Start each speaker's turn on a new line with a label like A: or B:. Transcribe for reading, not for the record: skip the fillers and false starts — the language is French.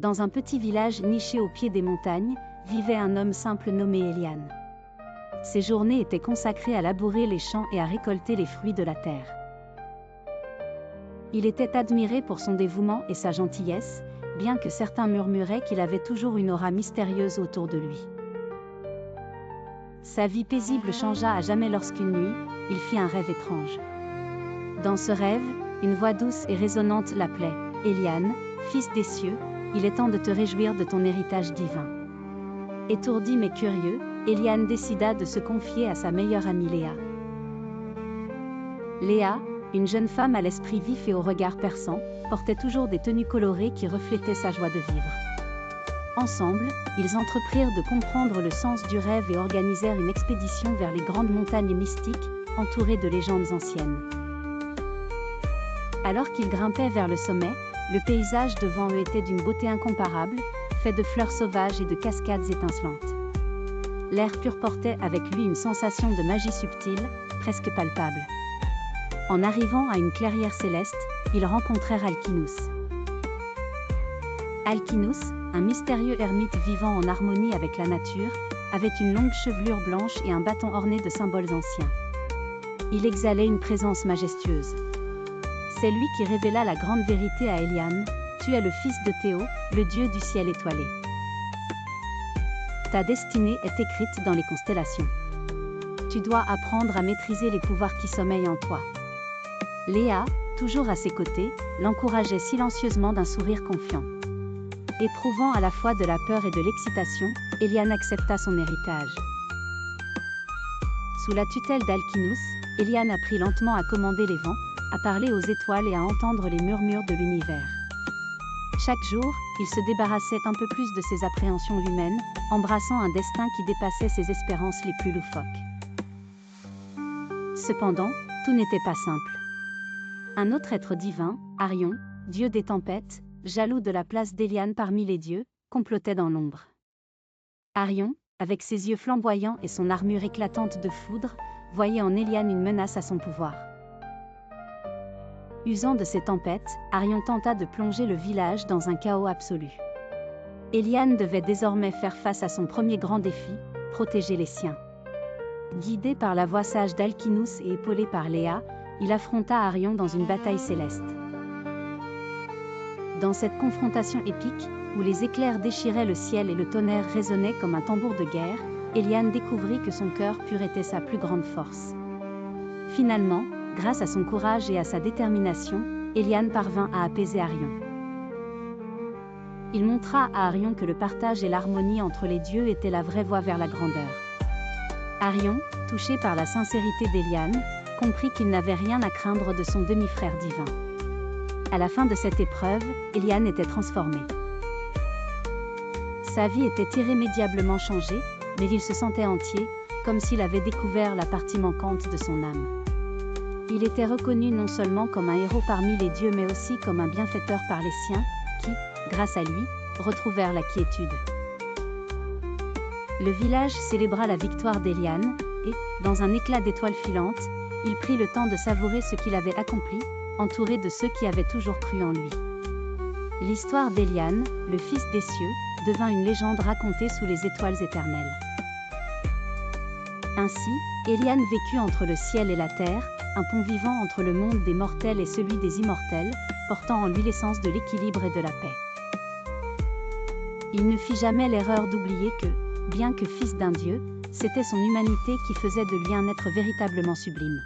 A: Dans un petit village niché au pied des montagnes, vivait un homme simple nommé Elian. Ses journées étaient consacrées à labourer les champs et à récolter les fruits de la terre. Il était admiré pour son dévouement et sa gentillesse, bien que certains murmuraient qu'il avait toujours une aura mystérieuse autour de lui. Sa vie paisible changea à jamais lorsqu'une nuit, il fit un rêve étrange. Dans ce rêve, une voix douce et résonnante l'appelait « Elian, fils des cieux, il est temps de te réjouir de ton héritage divin. » Étourdi mais curieux, Elian décida de se confier à sa meilleure amie Léa. Léa, une jeune femme à l'esprit vif et au regard perçant, portait toujours des tenues colorées qui reflétaient sa joie de vivre. Ensemble, ils entreprirent de comprendre le sens du rêve et organisèrent une expédition vers les grandes montagnes mystiques, entourées de légendes anciennes. Alors qu'ils grimpaient vers le sommet, le paysage devant eux était d'une beauté incomparable, fait de fleurs sauvages et de cascades étincelantes. L'air pur portait avec lui une sensation de magie subtile, presque palpable. En arrivant à une clairière céleste, ils rencontrèrent Alkinous. Alkinous, un mystérieux ermite vivant en harmonie avec la nature, avait une longue chevelure blanche et un bâton orné de symboles anciens. Il exhalait une présence majestueuse. C'est lui qui révéla la grande vérité à Elian: tu es le fils de Théo, le dieu du ciel étoilé. Ta destinée est écrite dans les constellations. Tu dois apprendre à maîtriser les pouvoirs qui sommeillent en toi. Léa, toujours à ses côtés, l'encourageait silencieusement d'un sourire confiant. Éprouvant à la fois de la peur et de l'excitation, Elian accepta son héritage. Sous la tutelle d'Alkinous, Elian apprit lentement à commander les vents, à parler aux étoiles et à entendre les murmures de l'univers. Chaque jour, il se débarrassait un peu plus de ses appréhensions humaines, embrassant un destin qui dépassait ses espérances les plus loufoques. Cependant, tout n'était pas simple. Un autre être divin, Arion, dieu des tempêtes, jaloux de la place d'Elian parmi les dieux, complotait dans l'ombre. Arion, avec ses yeux flamboyants et son armure éclatante de foudre, voyait en Elian une menace à son pouvoir. Usant de ces tempêtes, Arion tenta de plonger le village dans un chaos absolu. Elian devait désormais faire face à son premier grand défi, protéger les siens. Guidé par la voix sage d'Alkinous et épaulé par Léa, il affronta Arion dans une bataille céleste. Dans cette confrontation épique, où les éclairs déchiraient le ciel et le tonnerre résonnait comme un tambour de guerre, Elian découvrit que son cœur pur était sa plus grande force. Finalement, grâce à son courage et à sa détermination, Elian parvint à apaiser Arion. Il montra à Arion que le partage et l'harmonie entre les dieux étaient la vraie voie vers la grandeur. Arion, touché par la sincérité d'Elian, comprit qu'il n'avait rien à craindre de son demi-frère divin. À la fin de cette épreuve, Elian était transformé. Sa vie était irrémédiablement changée, mais il se sentait entier, comme s'il avait découvert la partie manquante de son âme. Il était reconnu non seulement comme un héros parmi les dieux mais aussi comme un bienfaiteur par les siens, qui, grâce à lui, retrouvèrent la quiétude. Le village célébra la victoire d'Elian, et, dans un éclat d'étoiles filantes, il prit le temps de savourer ce qu'il avait accompli, entouré de ceux qui avaient toujours cru en lui. L'histoire d'Elian, le fils des cieux, devint une légende racontée sous les étoiles éternelles. Ainsi, Elian vécut entre le ciel et la terre, un pont vivant entre le monde des mortels et celui des immortels, portant en lui l'essence de l'équilibre et de la paix. Il ne fit jamais l'erreur d'oublier que, bien que fils d'un dieu, c'était son humanité qui faisait de lui un être véritablement sublime.